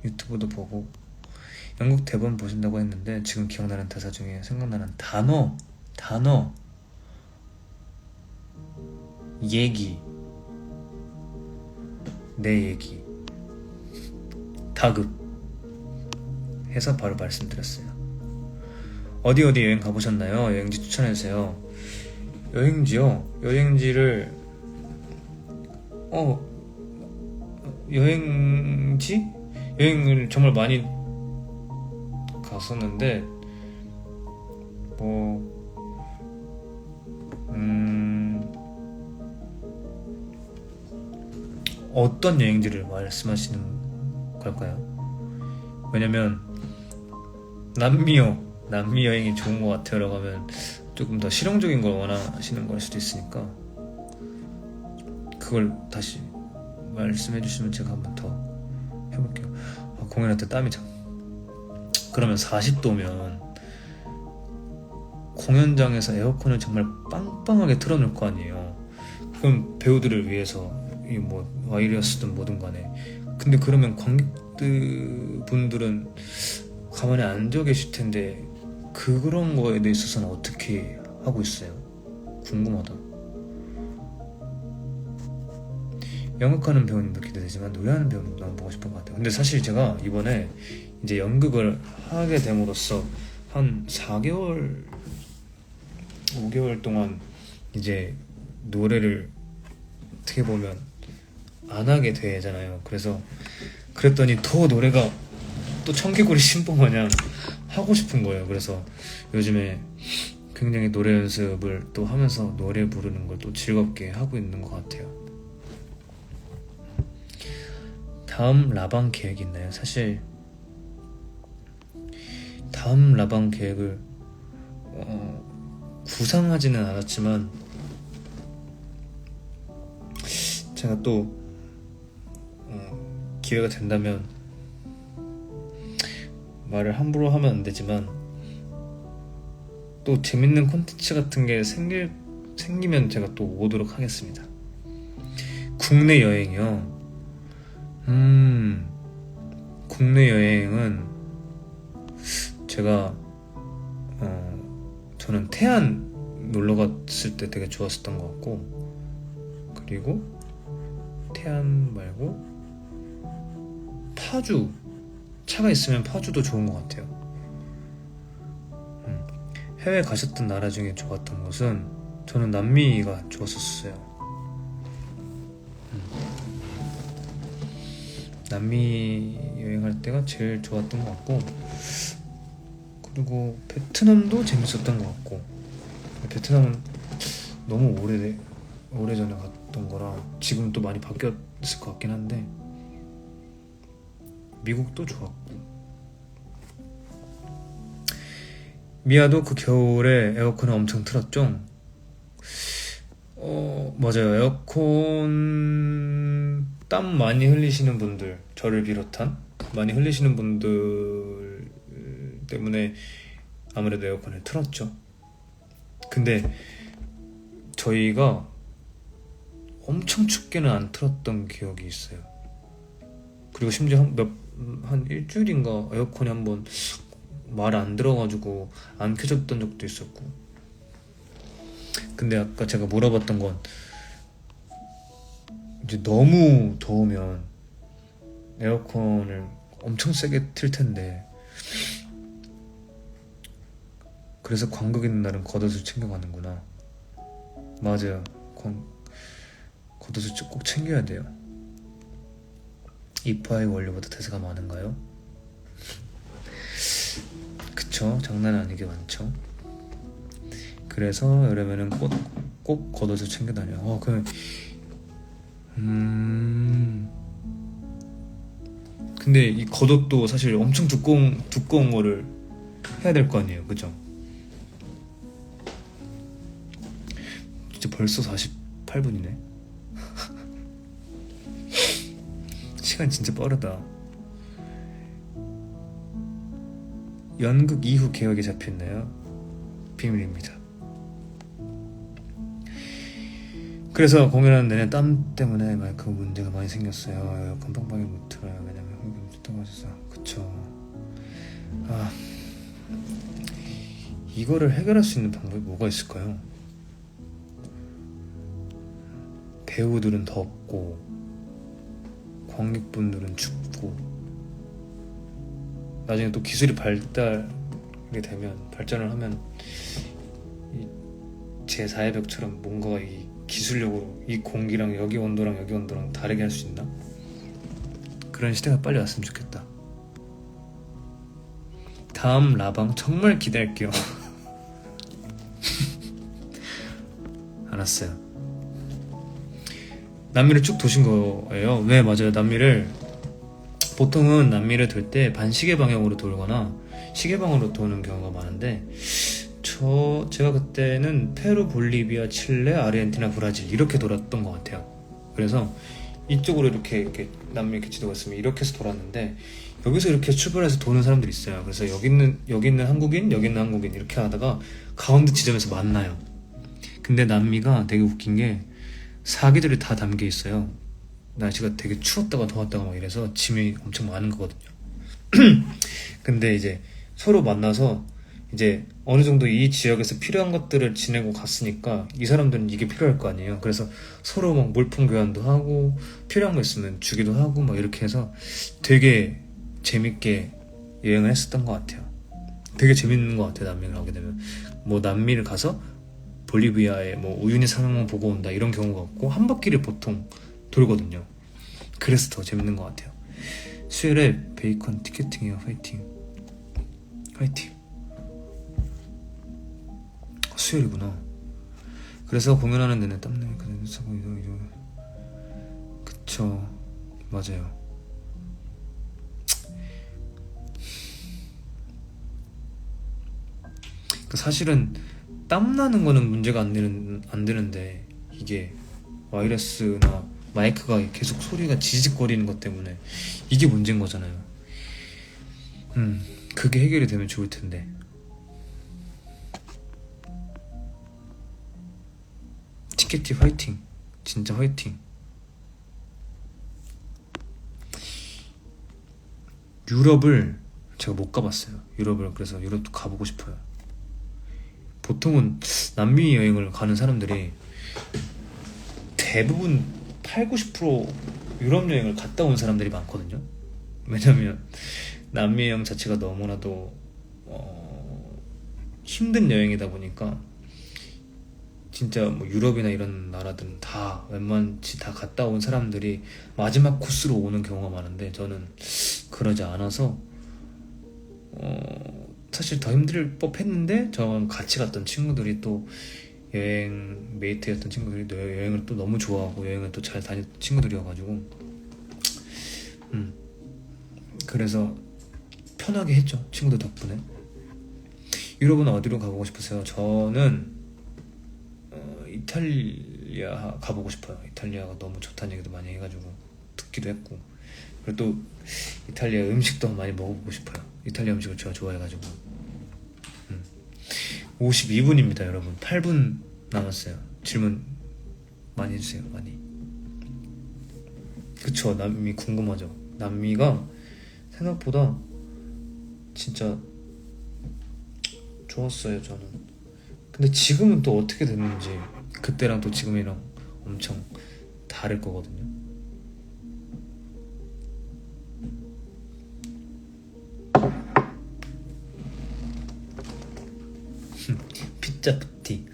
유튜브도 보고. 영국 대본 보신다고 했는데 지금 기억나는 대사 중에 생각나는 단어 얘기, 내 얘기, 다급 해서 바로 말씀드렸어요. 어디 여행 가보셨나요? 여행지 추천해주세요. 여행지요? 여행지를 여행을 정말 많이 갔었는데 어떤 여행지를 말씀하시는 걸까요? 왜냐면 남미 여행이 좋은 것 같아요 라고 하면 조금 더 실용적인 걸 원하시는 걸 수도 있으니까 그걸 다시 말씀해 주시면 제가 한번 더 해볼게요. 공연할 때 땀이 참. 그러면 40도면 공연장에서 에어컨을 정말 빵빵하게 틀어놓을 거 아니에요. 그럼 배우들을 위해서 이 뭐 와이리어스든 뭐든 간에. 근데 그러면 관객들 분들은 가만히 앉아 계실 텐데 그런 거에 있어서는 어떻게 하고 있어요? 궁금하다. 연극하는 배우님도 기대되지만 노래하는 배우님도 너무 보고 싶은 것 같아요. 근데 사실 제가 이번에 이제 연극을 하게 됨으로써 한 4개월 5개월 동안 이제 노래를 어떻게 보면 안 하게 되잖아요. 그랬더니 더 노래가 또 청개구리 신봉 마냥 하고 싶은 거예요. 그래서 요즘에 굉장히 노래 연습을 또 하면서 노래 부르는 걸 또 즐겁게 하고 있는 것 같아요. 다음 라방 계획 있나요? 사실 다음 라방 계획을 구상하지는 않았지만 제가 또 기회가 된다면 말을 함부로 하면 안 되지만 또 재밌는 콘텐츠 같은 게 생기면 제가 또 오도록 하겠습니다. 국내 여행이요. 국내 여행은 제가 저는 태안 놀러 갔을 때 되게 좋았었던 것 같고, 그리고 태안 말고 파주, 차가 있으면 파주도 좋은 것 같아요. 해외 가셨던 나라 중에 좋았던 곳은 저는 남미가 좋았었어요. 남미 여행할 때가 제일 좋았던 것 같고, 그리고 베트남도 재밌었던 것 같고. 베트남은 너무 오래전에 갔던 거라 지금 또 많이 바뀌었을 것 같긴 한데, 미국도 좋았고. 미아도 그 겨울에 에어컨을 엄청 틀었죠. 맞아요. 에어컨 땀 많이 흘리시는 분들, 저를 비롯한 많이 흘리시는 분들 때문에 아무래도 에어컨을 틀었죠. 근데 저희가 엄청 춥게는 안 틀었던 기억이 있어요. 그리고 심지어 한 일주일인가 에어컨이 한번 말 안 들어가지고 안 켜졌던 적도 있었고. 근데 아까 제가 물어봤던 건, 이제 너무 더우면 에어컨을 엄청 세게 틀 텐데, 그래서 광극 있는 날은 겉옷을 챙겨가는구나. 맞아요. 겉옷을 꼭 챙겨야 돼요. 이파의 원료보다 대사가 많은가요? 그쵸, 장난 아니게 많죠. 그래서 여름에는 꼭 겉옷을 챙겨 다녀요. 근데 이 겉옷도 사실 엄청 두꺼운 거를 해야 될 거 아니에요, 그죠? 진짜 벌써 48분이네. 시간 진짜 빠르다. 연극 이후 계획이 잡혔나요? 비밀입니다. 그래서 공연하는 내내 땀 때문에 마이크 문제가 많이 생겼어요. 에어컨 빵빵히 못 틀어요. 왜냐면 흙이 뜨거워져서. 그쵸. 이거를 해결할 수 있는 방법이 뭐가 있을까요? 배우들은 덥고 관객분들은 춥고, 나중에 또 기술이 발전을 하면 제4의 벽처럼 뭔가 이 기술력으로 이 공기랑 여기 온도랑 다르게 할 수 있나? 그런 시대가 빨리 왔으면 좋겠다. 다음 라방 정말 기대할게요. 알았어요. 남미를 쭉 도신 거예요? 네, 맞아요. 보통은 남미를 돌 때 반시계 방향으로 돌거나 시계방으로 도는 경우가 많은데, 제가 그때는 페루, 볼리비아, 칠레, 아르헨티나, 브라질 이렇게 돌았던 것 같아요. 그래서 이쪽으로 이렇게 남미 이렇게 지도가 있으면 이렇게 해서 돌았는데, 여기서 이렇게 출발해서 도는 사람들이 있어요. 그래서 여기 있는 한국인, 여기 있는 한국인 이렇게 하다가 가운데 지점에서 만나요. 근데 남미가 되게 웃긴 게 사계절이 다 담겨 있어요. 날씨가 되게 추웠다가 더웠다가 막 이래서 짐이 엄청 많은 거거든요. 근데 이제 서로 만나서 이제 어느 정도 이 지역에서 필요한 것들을 지내고 갔으니까 이 사람들은 이게 필요할 거 아니에요. 그래서 서로 막 물품 교환도 하고 필요한 거 있으면 주기도 하고 막 이렇게 해서 되게 재밌게 여행을 했었던 것 같아요. 되게 재밌는 것 같아요. 남미를 가게 되면 뭐 남미를 가서 볼리비아에 뭐 우유니 산업만 보고 온다 이런 경우가 없고 한 바퀴를 보통 돌거든요. 그래서 더 재밌는 것 같아요. 수요일에 베이컨 티켓팅이요. 화이팅. 수요일이구나. 그래서 공연하는 내내 땀내니까 이동. 그쵸, 맞아요. 사실은 땀나는 거는 문제가 안 되는데 이게 와이어리스나 마이크가 계속 소리가 지직거리는 것 때문에 이게 문제인 거잖아요. 그게 해결이 되면 좋을 텐데. 티켓티 화이팅. 진짜 화이팅. 유럽을 제가 못 가봤어요. 그래서 유럽도 가보고 싶어요. 보통은 남미 여행을 가는 사람들이 대부분 80-90% 유럽 여행을 갔다 온 사람들이 많거든요. 왜냐면 남미 여행 자체가 너무나도 힘든 여행이다 보니까 진짜 뭐 유럽이나 이런 나라들은 다 웬만치 다 갔다 온 사람들이 마지막 코스로 오는 경우가 많은데 저는 그러지 않아서 사실 더 힘들 법했는데 저랑 같이 갔던 친구들이 또 여행 메이트였던 친구들이 또 여행을 또 너무 좋아하고 여행을 또 잘 다녔던 친구들이어가지고 그래서 편하게 했죠. 친구들 덕분에. 유럽은 어디로 가보고 싶으세요? 저는 이탈리아 가보고 싶어요. 이탈리아가 너무 좋다는 얘기도 많이 해가지고 듣기도 했고, 그리고 또 이탈리아 음식도 많이 먹어보고 싶어요. 이탈리아 음식을 제가 좋아해가지고. 52분입니다 여러분. 8분 남았어요. 질문 많이 해주세요. 많이. 그쵸, 남미 궁금하죠. 남미가 생각보다 진짜 좋았어요 저는. 근데 지금은 또 어떻게 됐는지, 그때랑 또 지금이랑 엄청 다를 거거든요. 피자 푸티.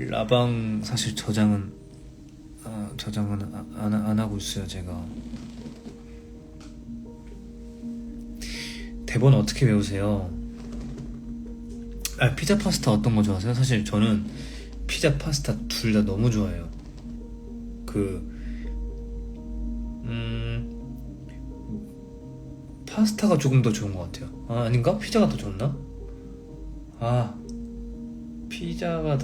라방 사실 저장은 안 하고 있어요. 제가 대본 어떻게 외우세요? 피자 파스타 어떤 거 좋아하세요? 사실 저는 피자 파스타 둘 다 너무 좋아해요. 파스타가 조금 더 좋은 것 같아요. 아닌가? 피자가 더 좋나? 피자가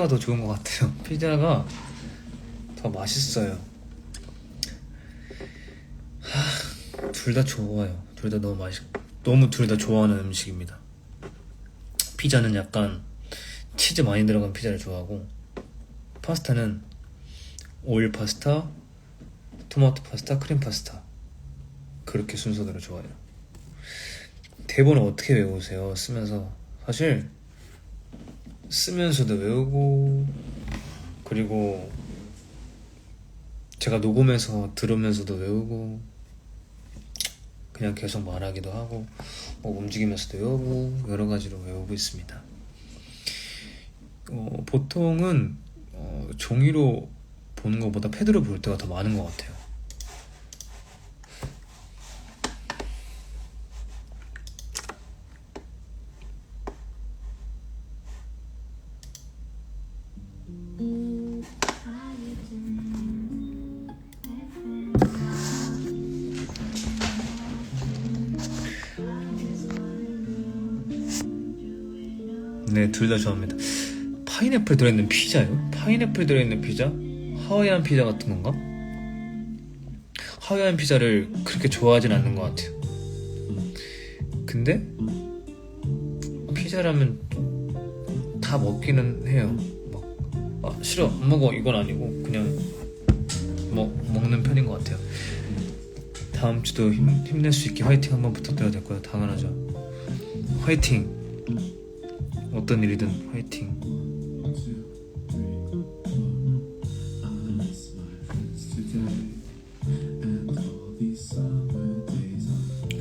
더 좋은 것 같아요. 피자가 더 맛있어요. 둘 다 좋아요. 둘 다 너무 둘 다 좋아하는 음식입니다. 피자는 약간 치즈 많이 들어간 피자를 좋아하고, 파스타는 오일 파스타, 토마토 파스타, 크림 파스타, 그렇게 순서대로 좋아해요. 대본을 어떻게 외우세요? 쓰면서. 사실 쓰면서도 외우고, 그리고 제가 녹음해서 들으면서도 외우고, 그냥 계속 말하기도 하고, 움직이면서도 외우고, 여러 가지로 외우고 있습니다. 보통은 종이로 보는 것보다 패드로 볼 때가 더 많은 것 같아요. 네, 둘 다 좋아합니다. 파인애플 들어있는 피자요? 파인애플 들어있는 피자? 하와이안 피자 같은 건가? 하와이안 피자를 그렇게 좋아하진 않는 것 같아요. 근데 피자라면 다 먹기는 해요. 싫어, 안 먹어, 이건 아니고 그냥 먹는 편인 것 같아요. 다음 주도 힘낼 수 있게 화이팅 한번 부탁드려도 될까요? 당연하죠. 화이팅! 어떤 일이든 화이팅.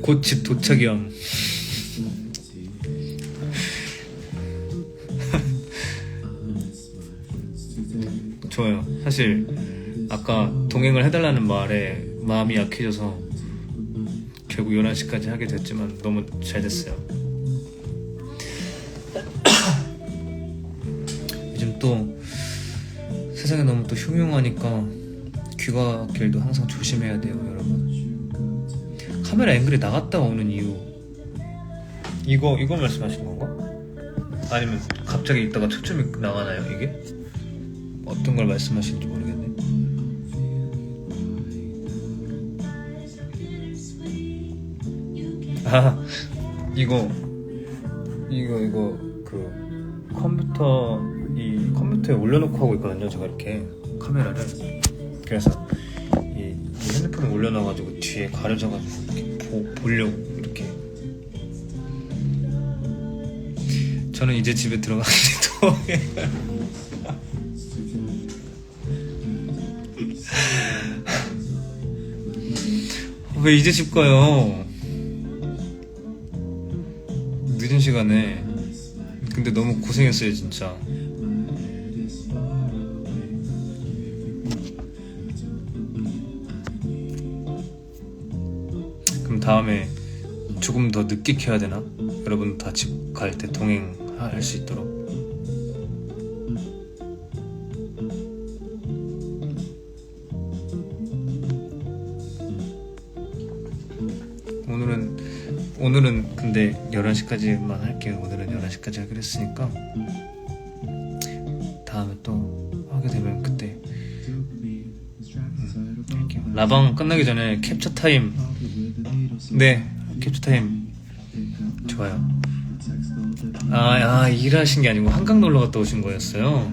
곧 집 도착이염. 좋아요. 사실 아까 동행을 해달라는 말에 마음이 약해져서 결국 11시까지 하게 됐지만 너무 잘 됐어요. 요즘 또 세상이 너무 또 흉흉하니까 귀가길도 항상 조심해야 돼요, 여러분. 카메라 앵글이 나갔다 오는 이유, 이거 말씀하신 건가? 아니면 갑자기 있다가 초점이 나가나요, 이게? 어떤 걸 말씀하시는지 모르겠네. 이거 컴퓨터에 올려놓고 하고 있거든요. 제가 이렇게 카메라를. 그래서 이 핸드폰을 올려놔가지고 뒤에 가려져가지고 이렇게 보려고 이렇게. 저는 이제 집에 들어가는데 왜 이제 집 가요? 늦은 시간에. 근데 너무 고생했어요 진짜. 그럼 다음에 조금 더 늦게 켜야 되나? 여러분 다 집 갈 때 동행할 수 있도록. 오늘은 근데 11시까지만 할게요. 오늘은 11시까지 하기로 했으니까 다음에 또 하게 되면 그때 할게요. 라방 끝나기 전에 캡처 타임. 네, 캡처 타임 좋아요. 일하신 게 아니고 한강 놀러 갔다 오신 거였어요.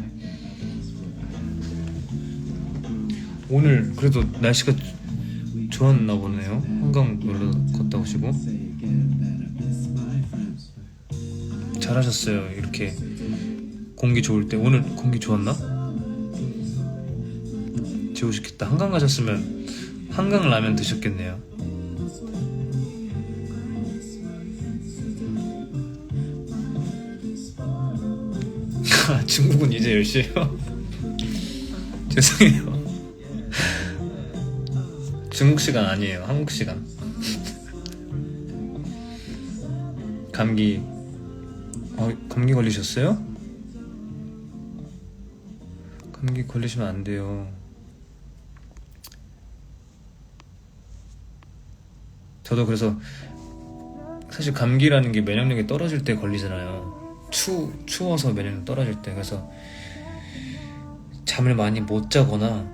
오늘 그래도 날씨가 좋았나 보네요. 한강 놀러 갔다 오시고 잘하셨어요. 이렇게 공기 좋을 때. 오늘 공기 좋았나? 좋으셨겠다. 한강 가셨으면 한강 라면 드셨겠네요. 중국은 이제 10시에요? 죄송해요. 중국 시간 아니에요. 한국 시간. 감기 걸리셨어요? 감기 걸리시면 안 돼요. 저도 그래서 사실 감기라는 게 면역력이 떨어질 때 걸리잖아요. 추워서 면역력 떨어질 때. 그래서 잠을 많이 못 자거나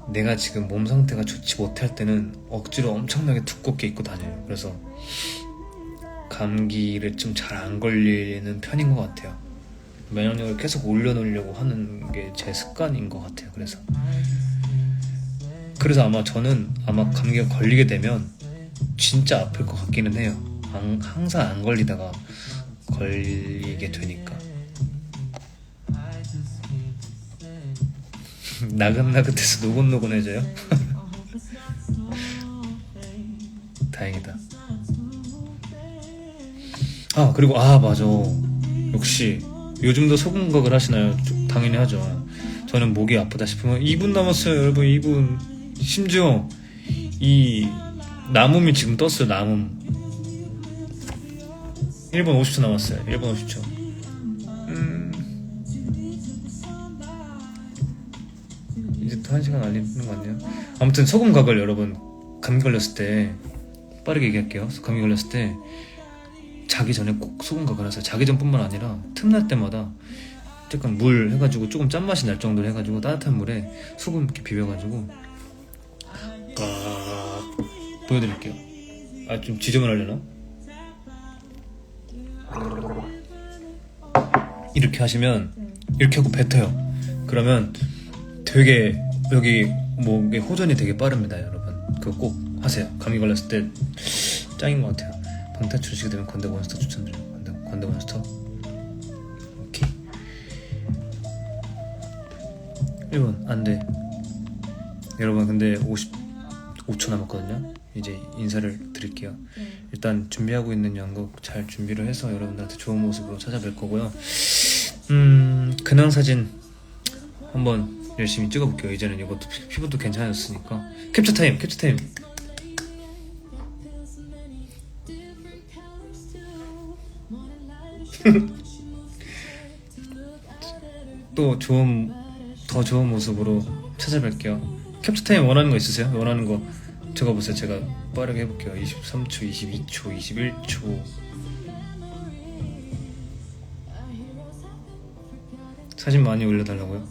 내가 지금 몸 상태가 좋지 못할 때는 억지로 엄청나게 두껍게 입고 다녀요. 그래서 감기를 좀 잘 안 걸리는 편인 것 같아요. 면역력을 계속 올려놓으려고 하는 게 제 습관인 것 같아요. 그래서 아마 저는 감기가 걸리게 되면 진짜 아플 것 같기는 해요. 항상 안 걸리다가 걸리게 되니까. 나긋나긋해서 노곤노곤해져요? 다행이다. 그리고 맞아. 역시 요즘도 소금각을 하시나요? 당연히 하죠. 저는 목이 아프다 싶으면 2분 남았어요 여러분. 2분. 심지어 이 남음이 지금 떴어요. 남음 1분 50초 남았어요. 1분 50초. 이제 또 1시간 알리는 거 아니에요? 아무튼 소금각을 여러분 감기 걸렸을 때, 빠르게 얘기할게요. 감기 걸렸을 때 자기 전에 꼭 소금각을 하세요. 자기 전뿐만 아니라 틈날 때마다 약간 물 해가지고 조금 짠맛이 날 정도로 해가지고 따뜻한 물에 소금 이렇게 비벼가지고 보여드릴게요. 좀 지저분하려나? 이렇게 하시면, 이렇게 하고 뱉어요. 그러면 되게 여기 목에 호전이 되게 빠릅니다 여러분. 그거 꼭 하세요. 감기 걸렸을 때 짱인 것 같아요. 방탈출시게 되면 건대몬스터 추천드려요. 건대몬스터. 오케이. 1분 안돼 여러분. 근데 55초 남았거든요. 이제 인사를 드릴게요. 일단 준비하고 있는 연극 잘 준비를 해서 여러분들한테 좋은 모습으로 찾아뵐 거고요. 근황 사진 한번 열심히 찍어볼게요. 이제는 이것도 피부도 괜찮아졌으니까. 캡처 타임. 또 더 좋은 모습으로 찾아뵐게요. 캡처 타임 원하는 거 있으세요? 원하는 거 적어보세요. 제가 빠르게 해볼게요. 23초, 22초, 21초. 사진 많이 올려달라고요?